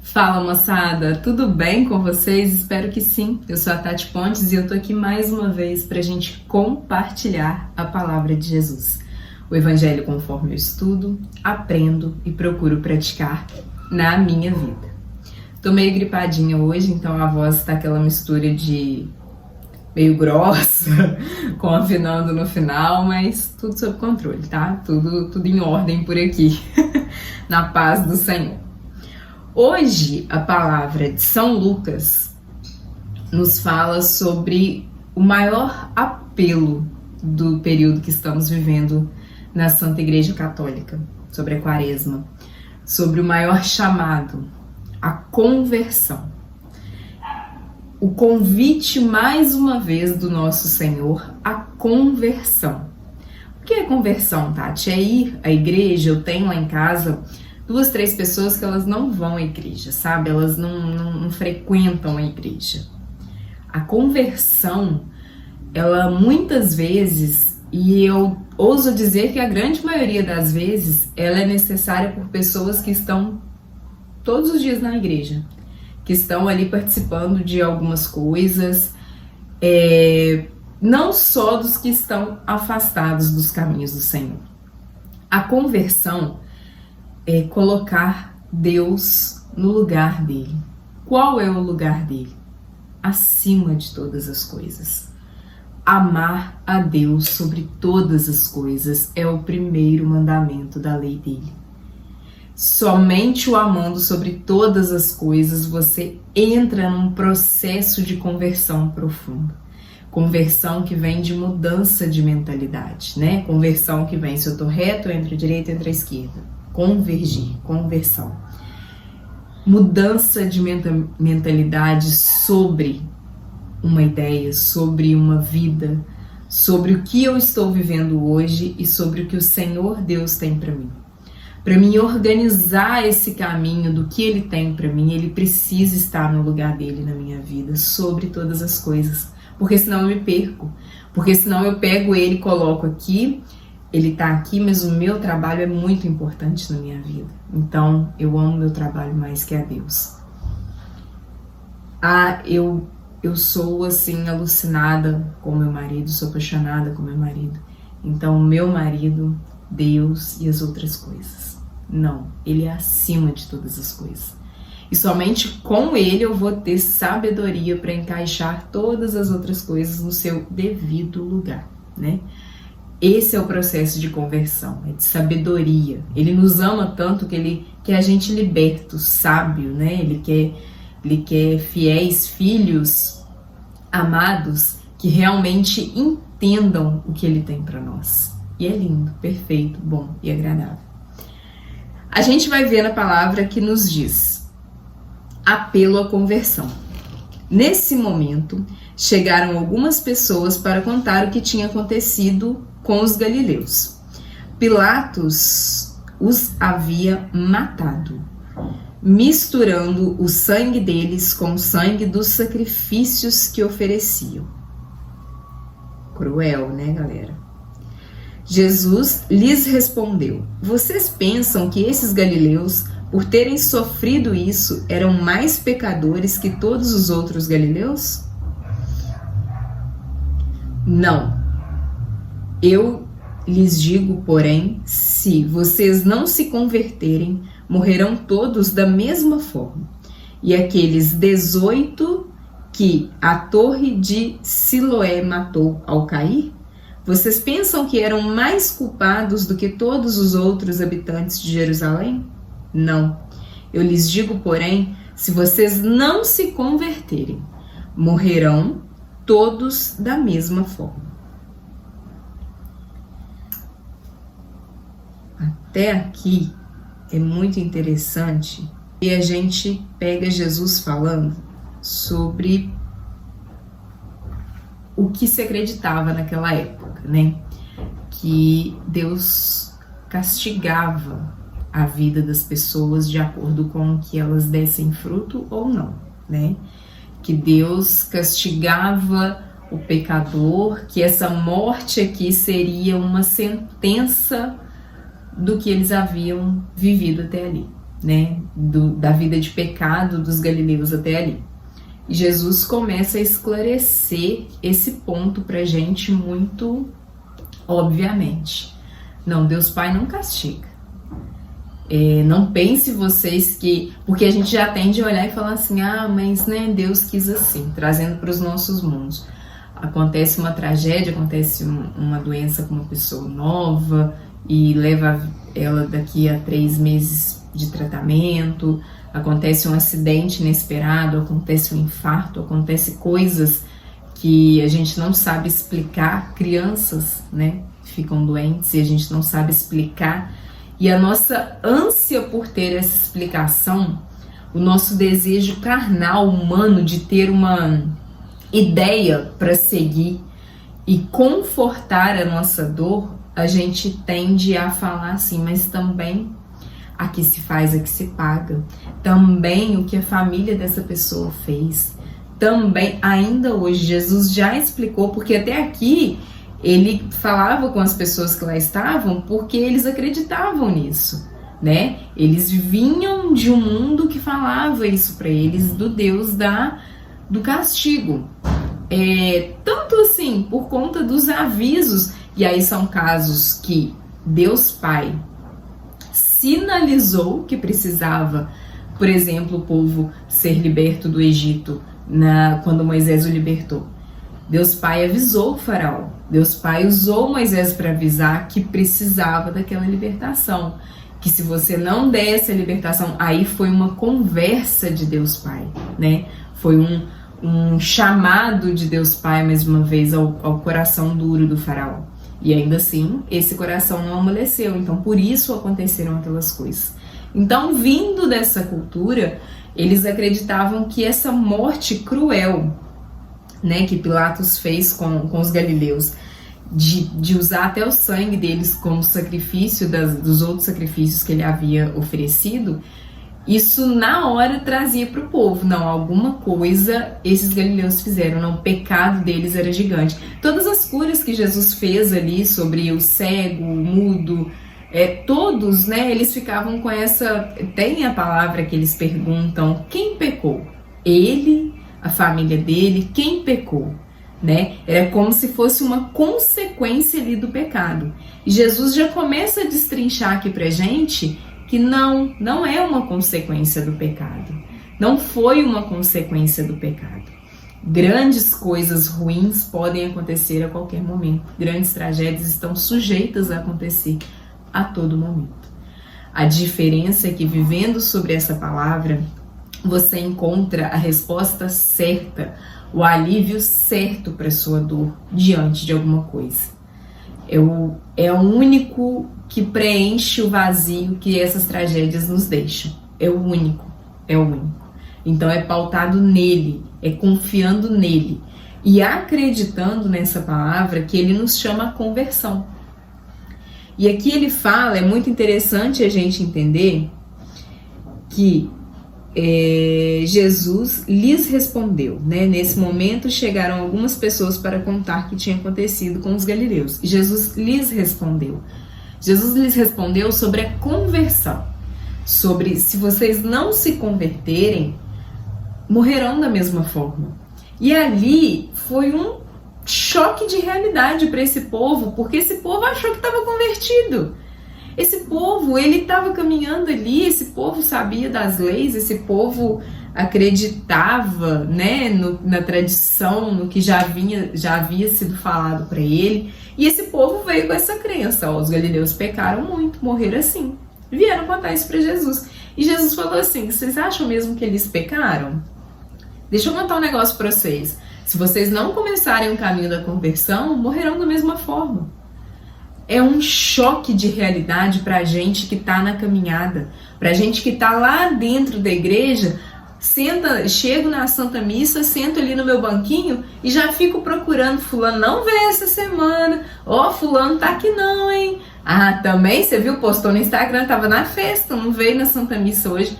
Fala moçada, tudo bem com vocês? Espero que sim. Eu sou a Tati Pontes e eu tô aqui mais uma vez pra gente compartilhar a palavra de Jesus. O evangelho conforme eu estudo, aprendo e procuro praticar na minha vida. Tô meio gripadinha hoje, então a voz tá aquela mistura de meio grossa, com afinando no final, mas tudo sob controle, tá? Tudo em ordem por aqui, na paz do Senhor. Hoje, a palavra de São Lucas nos fala sobre o maior apelo do período que estamos vivendo na Santa Igreja Católica, sobre a Quaresma, sobre o maior chamado, a conversão. O convite, mais uma vez, do nosso Senhor, à conversão. O que é conversão, Tati? É ir à igreja. Eu tenho lá em casa 2, 3 pessoas que elas não vão à igreja, sabe? Elas não frequentam a igreja. A conversão, ela muitas vezes, e eu ouso dizer que a grande maioria das vezes, ela é necessária por pessoas que estão todos os dias na igreja, que estão ali participando de algumas coisas, não só dos que estão afastados dos caminhos do Senhor. A conversão é colocar Deus no lugar dele. Qual é o lugar dele? Acima de todas as coisas. Amar a Deus sobre todas as coisas é o primeiro mandamento da lei dele. Somente o amando sobre todas as coisas você entra num processo de conversão profunda. Conversão que vem de mudança de mentalidade, né? Conversão que vem, se eu tô reto, eu entro à direita, eu entro à esquerda. Convergir, conversão. Mudança de mentalidade sobre uma ideia, sobre uma vida, sobre o que eu estou vivendo hoje e sobre o que o Senhor Deus tem para mim. Para mim organizar esse caminho do que Ele tem para mim, Ele precisa estar no lugar dele na minha vida, sobre todas as coisas. Porque senão eu me perco. Porque senão eu pego Ele e coloco aqui. Ele tá aqui, mas o meu trabalho é muito importante na minha vida. Então, eu amo meu trabalho mais que a Deus. Eu sou, assim, alucinada com meu marido, sou apaixonada com meu marido. Então, meu marido, Deus e as outras coisas. Não, ele é acima de todas as coisas. E somente com ele eu vou ter sabedoria para encaixar todas as outras coisas no seu devido lugar, né? Esse é o processo de conversão, é de sabedoria. Ele nos ama tanto que ele quer a gente liberto, sábio, né? Ele quer fiéis filhos amados que realmente entendam o que ele tem para nós. E é lindo, perfeito, bom e agradável. A gente vai ver na palavra que nos diz apelo à conversão. Nesse momento, chegaram algumas pessoas para contar o que tinha acontecido com os galileus. Pilatos os havia matado, misturando o sangue deles com o sangue dos sacrifícios que ofereciam. Cruel, né, galera? Jesus lhes respondeu: vocês pensam que esses galileus, por terem sofrido isso, eram mais pecadores que todos os outros galileus? Não. Eu lhes digo, porém, se vocês não se converterem, morrerão todos da mesma forma. E aqueles 18 que a torre de Siloé matou ao cair, vocês pensam que eram mais culpados do que todos os outros habitantes de Jerusalém? Não. Eu lhes digo, porém, se vocês não se converterem, morrerão todos da mesma forma. Até aqui é muito interessante e a gente pega Jesus falando sobre o que se acreditava naquela época, né? Que Deus castigava a vida das pessoas de acordo com o que elas dessem fruto ou não, né? Que Deus castigava o pecador, que essa morte aqui seria uma sentença do que eles haviam vivido até ali. né, da vida de pecado dos galileus até ali. E Jesus começa a esclarecer esse ponto pra gente muito obviamente. Não, Deus Pai não castiga. Não pense vocês que... Porque a gente já tende a olhar e falar assim, mas né, Deus quis assim, trazendo para os nossos mundos. Acontece uma tragédia, acontece uma doença com uma pessoa nova e leva ela daqui a 3 meses de tratamento, acontece um acidente inesperado, acontece um infarto, acontece coisas que a gente não sabe explicar. Crianças, né, ficam doentes e a gente não sabe explicar. E a nossa ânsia por ter essa explicação, o nosso desejo carnal, humano, de ter uma ideia para seguir e confortar a nossa dor, a gente tende a falar assim, mas também aqui se faz, aqui se paga. Também o que a família dessa pessoa fez. Também, ainda hoje, Jesus já explicou, porque até aqui ele falava com as pessoas que lá estavam porque eles acreditavam nisso, né? Eles vinham de um mundo que falava isso para eles, do Deus do castigo. Tanto assim, por conta dos avisos, e aí são casos que Deus Pai sinalizou que precisava, por exemplo, o povo ser liberto do Egito, quando Moisés o libertou. Deus Pai avisou o faraó. Deus Pai usou Moisés para avisar que precisava daquela libertação. Que se você não desse a libertação, aí foi uma conversa de Deus Pai, né? Foi um chamado de Deus Pai, mais uma vez, ao coração duro do faraó. E ainda assim, esse coração não amoleceu. Então, por isso aconteceram aquelas coisas. Então, vindo dessa cultura, eles acreditavam que essa morte cruel, né, que Pilatos fez com os galileus, de usar até o sangue deles como sacrifício dos outros sacrifícios que ele havia oferecido, isso na hora trazia para o povo, não, alguma coisa esses galileus fizeram, não, o pecado deles era gigante. Todas as curas que Jesus fez ali sobre o cego, o mudo, todos, né, eles ficavam com essa... Tem a palavra que eles perguntam, quem pecou? Ele, a família dele, quem pecou? Né? Era como se fosse uma consequência ali do pecado. E Jesus já começa a destrinchar aqui pra gente que não é uma consequência do pecado. Não foi uma consequência do pecado. Grandes coisas ruins podem acontecer a qualquer momento. Grandes tragédias estão sujeitas a acontecer a todo momento. A diferença é que, vivendo sobre essa palavra, você encontra a resposta certa, o alívio certo para sua dor diante de alguma coisa. É o único que preenche o vazio que essas tragédias nos deixam. É o único. Então é pautado nele, é confiando nele e acreditando nessa palavra que ele nos chama a conversão. E aqui ele fala, é muito interessante a gente entender que Jesus lhes respondeu, né? Nesse momento chegaram algumas pessoas para contar o que tinha acontecido com os galileus. E Jesus lhes respondeu. Jesus lhes respondeu sobre a conversão. Sobre se vocês não se converterem, morrerão da mesma forma. E ali foi um choque de realidade para esse povo, porque esse povo achou que estava convertido. Esse povo, ele estava caminhando ali, esse povo sabia das leis, esse povo acreditava, né, na tradição, no que já havia sido falado para ele. E esse povo veio com essa crença, os galileus pecaram muito, morreram assim. Vieram contar isso para Jesus. E Jesus falou assim, vocês acham mesmo que eles pecaram? Deixa eu contar um negócio para vocês. Se vocês não começarem o caminho da conversão, morrerão da mesma forma. É um choque de realidade pra gente que tá na caminhada, pra gente que tá lá dentro da igreja, chego na Santa Missa, sento ali no meu banquinho e já fico procurando, fulano não veio essa semana, fulano tá aqui não, hein? Também, você viu, postou no Instagram, tava na festa, não veio na Santa Missa hoje.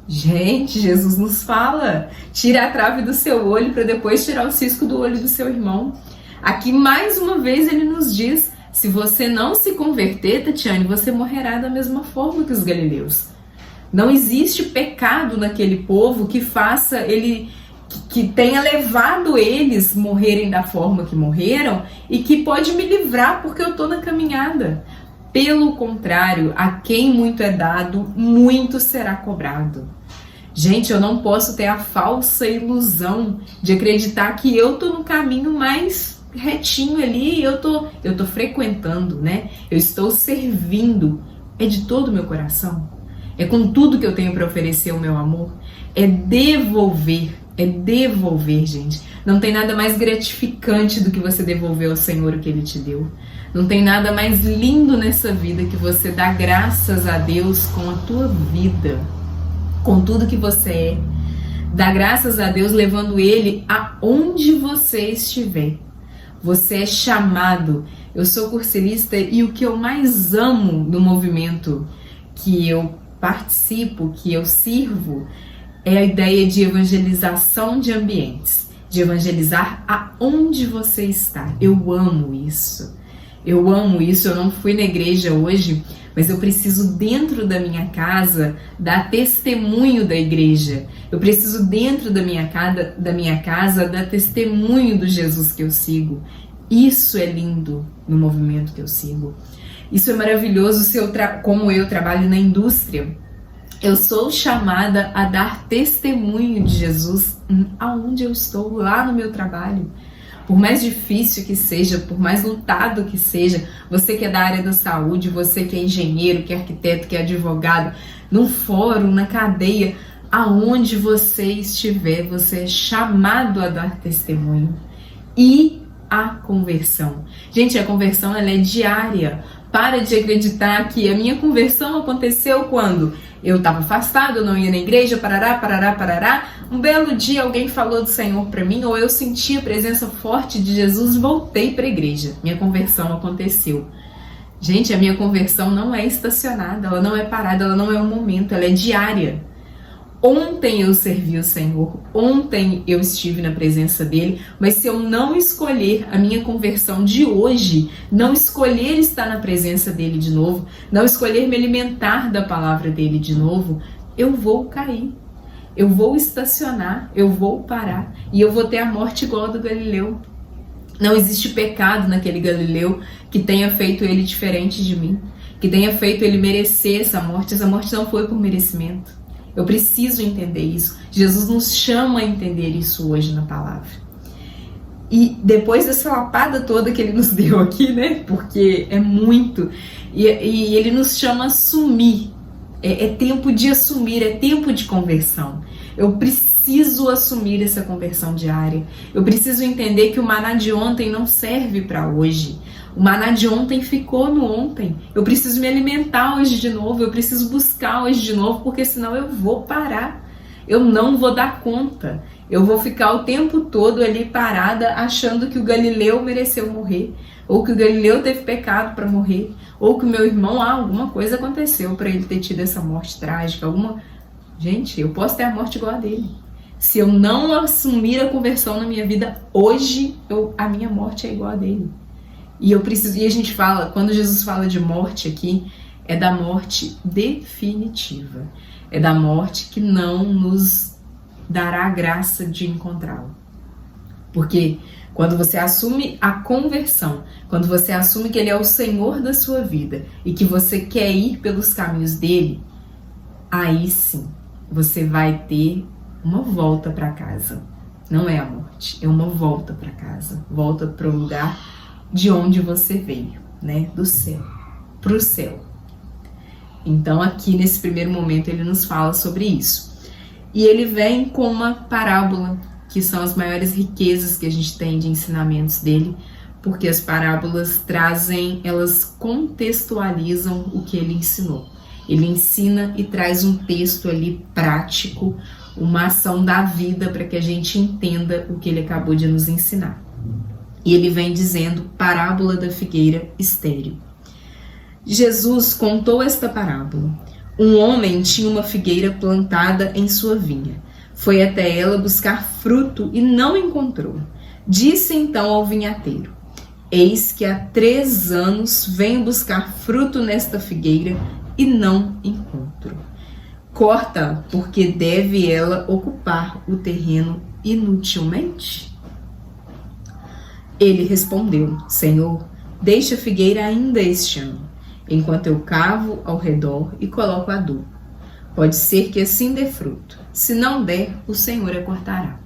Gente, Jesus nos fala, tira a trave do seu olho para depois tirar o cisco do olho do seu irmão. Aqui mais uma vez ele nos diz, se você não se converter, Tatiane, você morrerá da mesma forma que os galileus. Não existe pecado naquele povo que faça ele, que tenha levado eles morrerem da forma que morreram e que pode me livrar porque eu estou na caminhada. Pelo contrário, a quem muito é dado, muito será cobrado. Gente, eu não posso ter a falsa ilusão de acreditar que eu tô no caminho mais retinho ali, eu tô frequentando, né? Eu estou servindo. É de todo o meu coração. É com tudo que eu tenho para oferecer o meu amor. É devolver, gente. Não tem nada mais gratificante do que você devolver ao Senhor o que Ele te deu. Não tem nada mais lindo nessa vida que você dar graças a Deus com a tua vida, com tudo que você é. Dar graças a Deus levando Ele aonde você estiver. Você é chamado. Eu sou cursilista e o que eu mais amo no movimento que eu participo, que eu sirvo, é a ideia de evangelização de ambientes, de evangelizar aonde você está. Eu amo isso. Eu não fui na igreja hoje, mas eu preciso dentro da minha casa dar testemunho da igreja. Eu preciso dentro da minha casa dar testemunho do Jesus que eu sigo. Isso é lindo no movimento que eu sigo. Isso é maravilhoso como eu trabalho na indústria. Eu sou chamada a dar testemunho de Jesus aonde eu estou, lá no meu trabalho. Por mais difícil que seja, por mais lutado que seja, você que é da área da saúde, você que é engenheiro, que é arquiteto, que é advogado, num fórum, na cadeia, aonde você estiver, você é chamado a dar testemunho. E a conversão. Gente, a conversão ela é diária. Para de acreditar que a minha conversão aconteceu quando eu estava afastado, eu não ia na igreja, parará. Um belo dia alguém falou do Senhor para mim, ou eu senti a presença forte de Jesus e voltei para a igreja. Minha conversão aconteceu. Gente, a minha conversão não é estacionada, ela não é parada, ela não é um momento, ela é diária. Ontem eu servi o Senhor, ontem eu estive na presença dele, mas se eu não escolher a minha conversão de hoje, não escolher estar na presença dele de novo, não escolher me alimentar da palavra dele de novo, eu vou cair, eu vou estacionar, eu vou parar e eu vou ter a morte igual a do Galileu. Não existe pecado naquele Galileu que tenha feito ele diferente de mim, que tenha feito ele merecer essa morte não foi por merecimento. Eu preciso entender isso. Jesus nos chama a entender isso hoje na palavra. E depois dessa lapada toda que ele nos deu aqui, né? Porque é muito. E ele nos chama a assumir. É tempo de assumir, é tempo de conversão. Eu preciso assumir essa conversão diária. Eu preciso entender que o maná de ontem não serve para hoje. O maná de ontem ficou no ontem. Eu preciso me alimentar hoje de novo, eu preciso buscar hoje de novo, porque senão eu vou parar. Eu não vou dar conta. Eu vou ficar o tempo todo ali parada achando que o Galileu mereceu morrer, ou que o Galileu teve pecado para morrer, ou que o meu irmão, alguma coisa aconteceu para ele ter tido essa morte trágica. Gente, eu posso ter a morte igual a dele. Se eu não assumir a conversão na minha vida hoje, a minha morte é igual a dele. E a gente fala, quando Jesus fala de morte aqui, é da morte definitiva. É da morte que não nos dará a graça de encontrá-lo. Porque quando você assume a conversão, quando você assume que ele é o Senhor da sua vida e que você quer ir pelos caminhos dele, aí sim, você vai ter uma volta para casa. Não é a morte, é uma volta para casa. Volta para o lugar de onde você veio, né? Do céu, para o céu. Então aqui nesse primeiro momento ele nos fala sobre isso. E ele vem com uma parábola, que são as maiores riquezas que a gente tem de ensinamentos dele, porque as parábolas elas contextualizam o que ele ensinou. Ele ensina e traz um texto ali prático, uma ação da vida para que a gente entenda o que ele acabou de nos ensinar. E ele vem dizendo, parábola da figueira estéril. Jesus contou esta parábola. Um homem tinha uma figueira plantada em sua vinha. Foi até ela buscar fruto e não encontrou. Disse então ao vinhateiro, eis que há 3 anos venho buscar fruto nesta figueira e não encontro. corta, porque deve ela ocupar o terreno inutilmente? Ele respondeu: Senhor, deixa a figueira ainda este ano, enquanto eu cavo ao redor e coloco adubo. Pode ser que assim dê fruto. Se não der, o Senhor a cortará.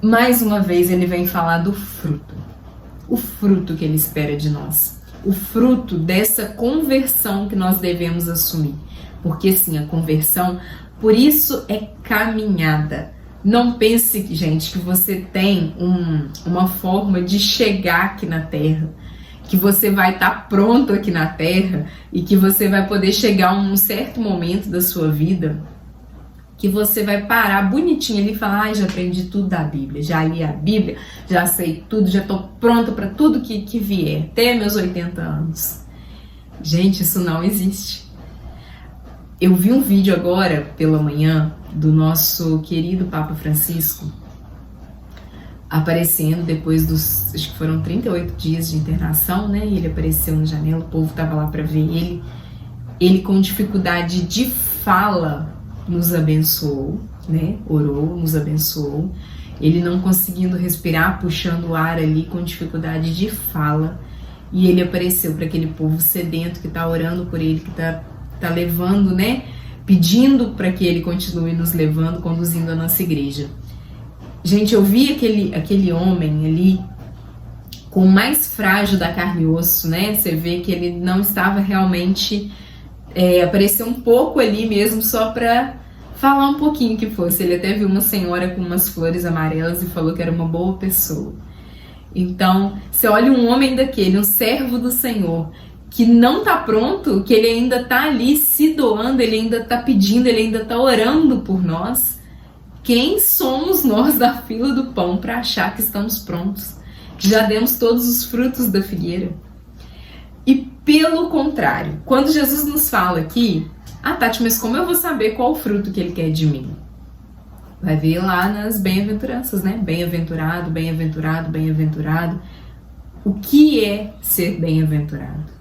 Mais uma vez ele vem falar do fruto. O fruto que ele espera de nós. O fruto dessa conversão que nós devemos assumir. Porque sim, a conversão, por isso é caminhada. Não pense, gente, que você tem uma forma de chegar aqui na Terra, que você vai estar pronto aqui na Terra e que você vai poder chegar a um certo momento da sua vida que você vai parar bonitinho ali e falar: já aprendi tudo da Bíblia, já li a Bíblia, já sei tudo, já estou pronta para tudo que vier, até meus 80 anos. Gente, isso não existe. Eu vi um vídeo agora pela manhã do nosso querido Papa Francisco aparecendo depois dos, acho que foram 38 dias de internação, né? E ele apareceu na janela, o povo estava lá para ver ele. Ele com dificuldade de fala nos abençoou, né? Orou, nos abençoou. Ele não conseguindo respirar, puxando o ar ali com dificuldade de fala. E ele apareceu para aquele povo sedento que está orando por ele, que tá levando, né? Pedindo para que ele continue nos levando, conduzindo a nossa igreja. Gente, eu vi aquele homem ali com o mais frágil da carne e osso, né? Você vê que ele não estava realmente... apareceu um pouco ali mesmo só para falar um pouquinho que fosse. Ele até viu uma senhora com umas flores amarelas e falou que era uma boa pessoa. Então, você olha um homem daquele, um servo do Senhor, que não está pronto, que ele ainda está ali se doando, ele ainda está pedindo, ele ainda está orando por nós. Quem somos nós da fila do pão para achar que estamos prontos? Que já demos todos os frutos da figueira? E pelo contrário, quando Jesus nos fala aqui: Tati, mas como eu vou saber qual o fruto que ele quer de mim? Vai ver lá nas bem-aventuranças, né? Bem-aventurado, bem-aventurado, bem-aventurado. O que é ser bem-aventurado?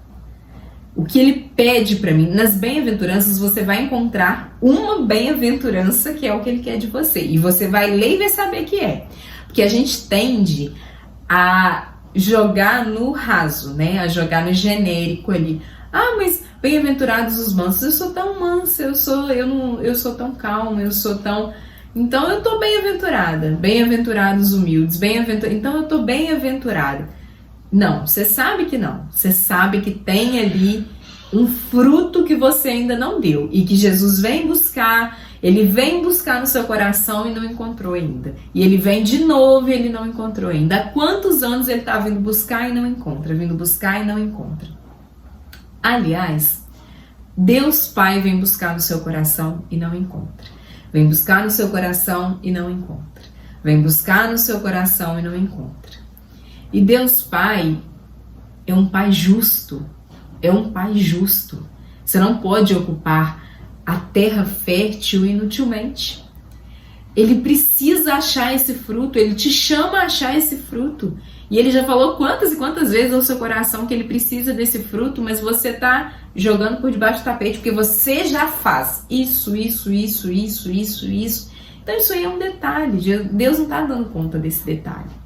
O que ele pede para mim? Nas bem-aventuranças você vai encontrar uma bem-aventurança que é o que ele quer de você. E você vai ler e vai saber que é. Porque a gente tende a jogar no raso, né? A jogar no genérico ali. Mas bem-aventurados os mansos. Eu sou tão mansa, eu sou tão calma, eu sou tão... Então eu tô bem-aventurada. Bem-aventurados humildes, então eu tô bem-aventurada. Não, você sabe que não. Você sabe que tem ali um fruto que você ainda não deu e que Jesus vem buscar, ele vem buscar no seu coração e não encontrou ainda. E ele vem de novo e ele não encontrou ainda. Há quantos anos ele está vindo buscar e não encontra, vindo buscar e não encontra? Aliás, Deus Pai vem buscar no seu coração e não encontra. Vem buscar no seu coração e não encontra. Vem buscar no seu coração e não encontra. E Deus Pai é um Pai justo, é um Pai justo. Você não pode ocupar a terra fértil inutilmente. Ele precisa achar esse fruto, ele te chama a achar esse fruto. E ele já falou quantas e quantas vezes ao seu coração que ele precisa desse fruto, mas você está jogando por debaixo do tapete, porque você já faz isso. Então isso aí é um detalhe, Deus não está dando conta desse detalhe.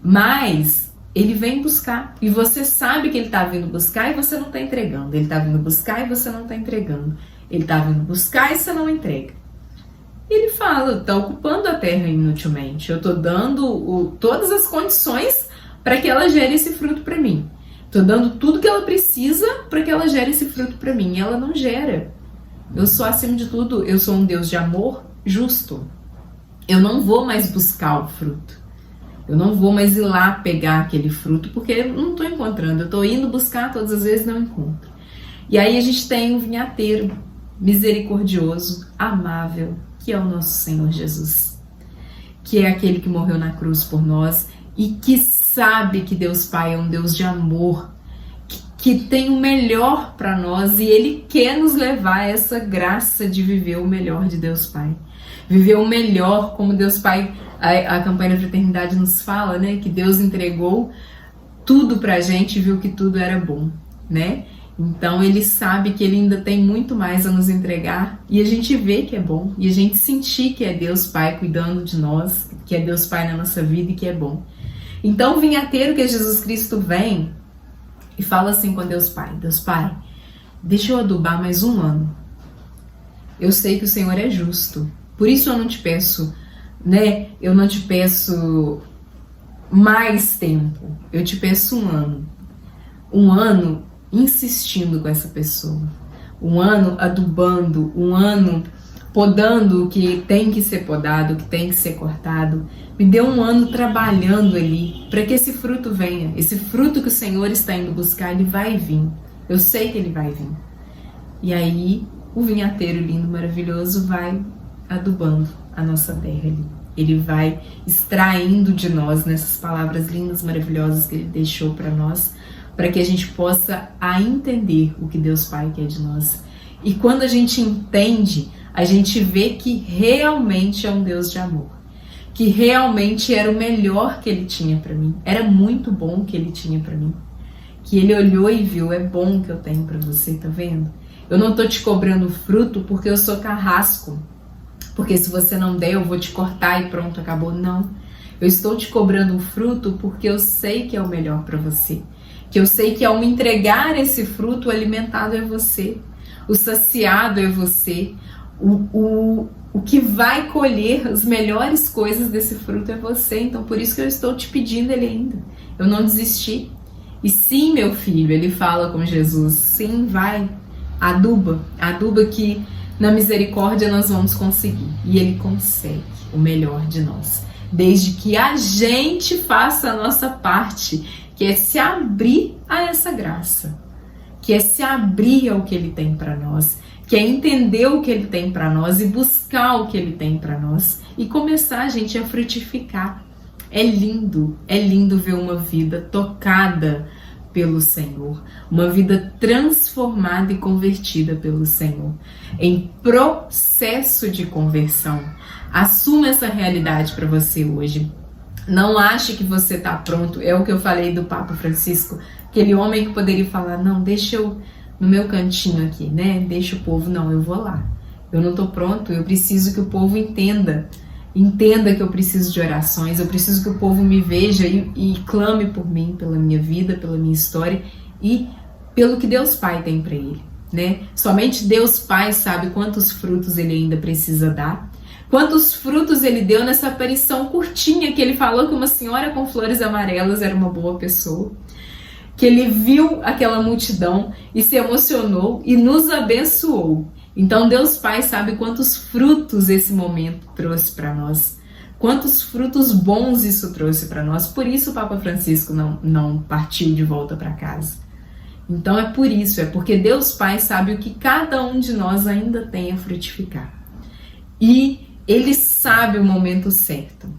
Mas ele vem buscar e você sabe que ele está vindo buscar e você não está entregando. Ele está vindo buscar e você não está entregando. Ele está vindo buscar e você não entrega. Ele fala: está ocupando a terra inutilmente. Eu estou dando todas as condições para que ela gere esse fruto para mim. Estou dando tudo que ela precisa para que ela gere esse fruto para mim. E ela não gera. Eu sou, acima de tudo, eu sou um Deus de amor justo. Eu não vou mais buscar o fruto. Eu não vou mais ir lá pegar aquele fruto, porque eu não estou encontrando. Eu estou indo buscar todas as vezes, não encontro. E aí a gente tem um vinhateiro misericordioso, amável, que é o nosso Senhor Jesus. Que é aquele que morreu na cruz por nós e que sabe que Deus Pai é um Deus de amor, que tem o melhor para nós e Ele quer nos levar a essa graça de viver o melhor de Deus Pai. Viver o melhor como Deus Pai... A campanha da fraternidade nos fala, né, que Deus entregou tudo pra gente e viu que tudo era bom, né? Então ele sabe que ele ainda tem muito mais a nos entregar e a gente vê que é bom e a gente sentir que é Deus Pai cuidando de nós, que é Deus Pai na nossa vida e que é bom. Então o vinhateiro, que é Jesus Cristo, vem e fala assim com Deus Pai: Deus Pai, deixa eu adubar mais um ano. Eu sei que o Senhor é justo, por isso eu não te peço, né? Eu não te peço mais tempo, eu te peço um ano. Um ano insistindo com essa pessoa, um ano adubando, um ano podando o que tem que ser podado, o que tem que ser cortado. Me dê um ano trabalhando ali para que esse fruto venha. Esse fruto que o Senhor está indo buscar, ele vai vir. Eu sei que ele vai vir. E aí o vinhateiro lindo, maravilhoso, vai adubando a nossa terra ali. Ele vai extraindo de nós, nessas palavras lindas, maravilhosas que ele deixou para nós, para que a gente possa entender o que Deus Pai quer de nós. E quando a gente entende, a gente vê que realmente é um Deus de amor, que realmente era o melhor que ele tinha para mim, era muito bom o que ele tinha para mim, que ele olhou e viu: é bom que eu tenho para você, tá vendo? Eu não tô te cobrando fruto porque eu sou carrasco, porque se você não der eu vou te cortar e pronto, acabou. Não, eu estou te cobrando um fruto porque eu sei que é o melhor para você, que eu sei que ao me entregar esse fruto, o alimentado é você, o saciado é você, o que vai colher as melhores coisas desse fruto é você. Então por isso que eu estou te pedindo ele ainda. Eu não desisti. E sim, meu filho, ele fala com Jesus, sim, vai, aduba que na misericórdia nós vamos conseguir. E ele consegue o melhor de nós, desde que a gente faça a nossa parte, que é se abrir a essa graça, que é se abrir ao que ele tem para nós, que é entender o que ele tem para nós e buscar o que ele tem para nós e começar, gente, a frutificar. É lindo ver uma vida tocada pelo Senhor, uma vida transformada e convertida pelo Senhor, em processo de conversão. Assuma essa realidade para você hoje. Não ache que você está pronto. É o que eu falei do Papa Francisco, aquele homem que poderia falar: não, deixa eu no meu cantinho aqui, né? Deixa o povo. Não, eu vou lá. Eu não estou pronto, eu preciso que o povo entenda que eu preciso de orações, eu preciso que o povo me veja e clame por mim, pela minha vida, pela minha história e pelo que Deus Pai tem para ele, né? Somente Deus Pai sabe quantos frutos ele ainda precisa dar. Quantos frutos ele deu nessa aparição curtinha que ele falou que uma senhora com flores amarelas era uma boa pessoa, que ele viu aquela multidão e se emocionou e nos abençoou. Então Deus Pai sabe quantos frutos esse momento trouxe para nós, quantos frutos bons isso trouxe para nós. Por isso o Papa Francisco não partiu de volta para casa. Então é por isso, é porque Deus Pai sabe o que cada um de nós ainda tem a frutificar. E ele sabe o momento certo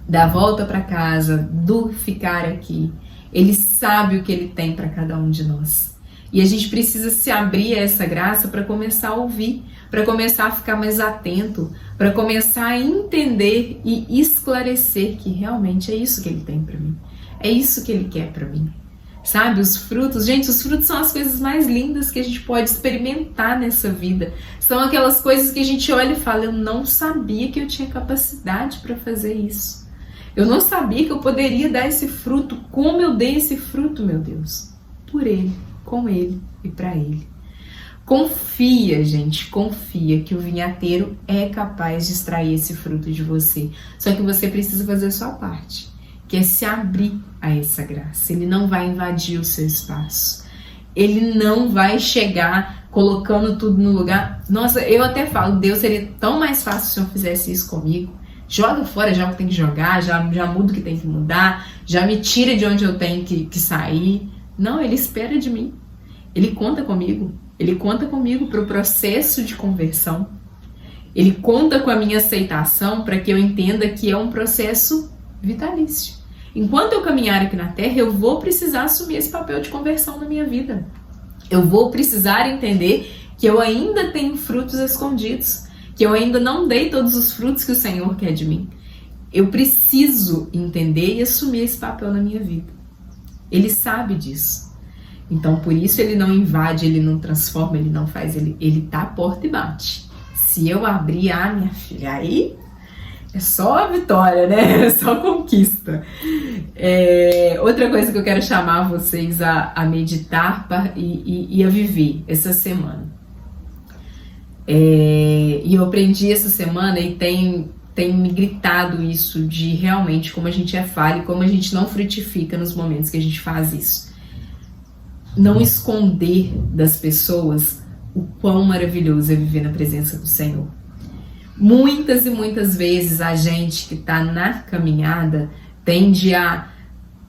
da volta para casa, do ficar aqui. Ele sabe o que ele tem para cada um de nós. E a gente precisa se abrir a essa graça para começar a ouvir, para começar a ficar mais atento, para começar a entender e esclarecer que realmente é isso que ele tem para mim. É isso que ele quer para mim. Sabe, os frutos, gente, os frutos são as coisas mais lindas que a gente pode experimentar nessa vida. São aquelas coisas que a gente olha e fala: eu não sabia que eu tinha capacidade para fazer isso. Eu não sabia que eu poderia dar esse fruto. Como eu dei esse fruto, meu Deus? Por ele, com ele e para ele. Confia, gente, confia que o vinhateiro é capaz de extrair esse fruto de você. Só que você precisa fazer a sua parte, que é se abrir a essa graça. Ele não vai invadir o seu espaço. Ele não vai chegar colocando tudo no lugar. Nossa, eu até falo, Deus, seria tão mais fácil se eu fizesse isso comigo. Joga fora já o que tem que jogar, já muda o que tem que mudar, já me tira de onde eu tenho que sair. Não, ele espera de mim. Ele conta comigo. Ele conta comigo para o processo de conversão. Ele conta com a minha aceitação para que eu entenda que é um processo vitalício. Enquanto eu caminhar aqui na Terra, eu vou precisar assumir esse papel de conversão na minha vida. Eu vou precisar entender que eu ainda tenho frutos escondidos, que eu ainda não dei todos os frutos que o Senhor quer de mim. Eu preciso entender e assumir esse papel na minha vida. Ele sabe disso. Então, por isso ele não invade, ele não transforma, ele não faz, ele tá à porta e bate. Se eu abrir, minha filha, aí é só vitória, né? É só conquista. Outra coisa que eu quero chamar vocês a meditar e a viver essa semana. E eu aprendi essa semana e tem me gritado isso de realmente como a gente é falho e como a gente não frutifica nos momentos que a gente faz isso. Não esconder das pessoas o quão maravilhoso é viver na presença do Senhor. Muitas e muitas vezes a gente que está na caminhada tende a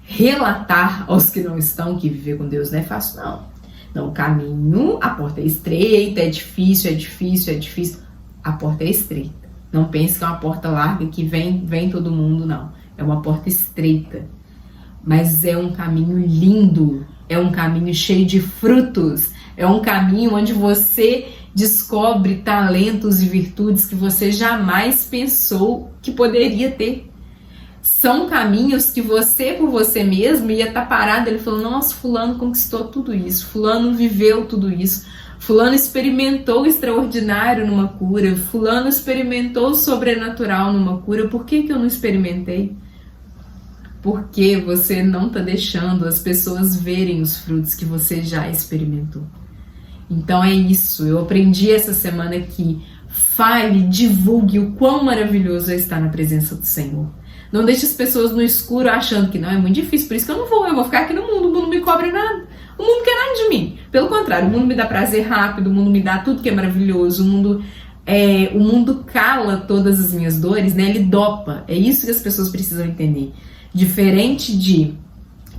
relatar aos que não estão que viver com Deus não é fácil, não. Não, o caminho, a porta é estreita, é difícil. A porta é estreita. Não pense que é uma porta larga que vem todo mundo, não. É uma porta estreita. Mas é um caminho lindo, é um caminho cheio de frutos, é um caminho onde você descobre talentos e virtudes que você jamais pensou que poderia ter. São caminhos que você, por você mesmo, ia estar parado, ele falou, nossa, fulano conquistou tudo isso, fulano viveu tudo isso, fulano experimentou o extraordinário numa cura, fulano experimentou o sobrenatural numa cura, por que eu não experimentei? Porque você não está deixando as pessoas verem os frutos que você já experimentou. Então é isso, eu aprendi essa semana que fale, divulgue o quão maravilhoso é estar na presença do Senhor. Não deixe as pessoas no escuro achando que não, é muito difícil, por isso que eu vou ficar aqui no mundo, o mundo não me cobra nada. O mundo não quer nada de mim. Pelo contrário, o mundo me dá prazer rápido, o mundo me dá tudo que é maravilhoso, o mundo cala todas as minhas dores, né? Ele dopa, é isso que as pessoas precisam entender. Diferente de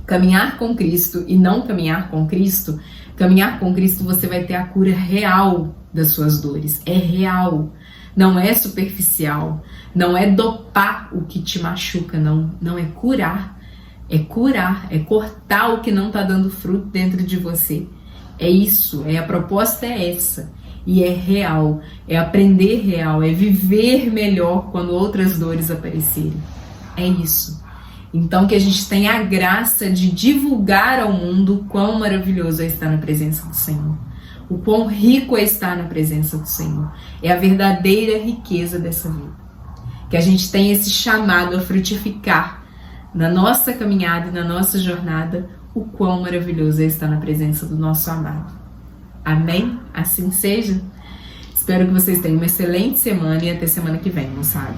caminhar com Cristo e não caminhar com Cristo você vai ter a cura real das suas dores. É real, não é superficial, não é dopar o que te machuca, não é curar. É curar, é cortar o que não está dando fruto dentro de você. É isso, a proposta é essa. E é real, é aprender real, é viver melhor quando outras dores aparecerem. É isso. Então que a gente tenha a graça de divulgar ao mundo o quão maravilhoso é estar na presença do Senhor. O quão rico é estar na presença do Senhor. É a verdadeira riqueza dessa vida. Que a gente tenha esse chamado a frutificar na nossa caminhada e na nossa jornada o quão maravilhoso é estar na presença do nosso amado. Amém? Assim seja. Espero que vocês tenham uma excelente semana e até semana que vem, moçada.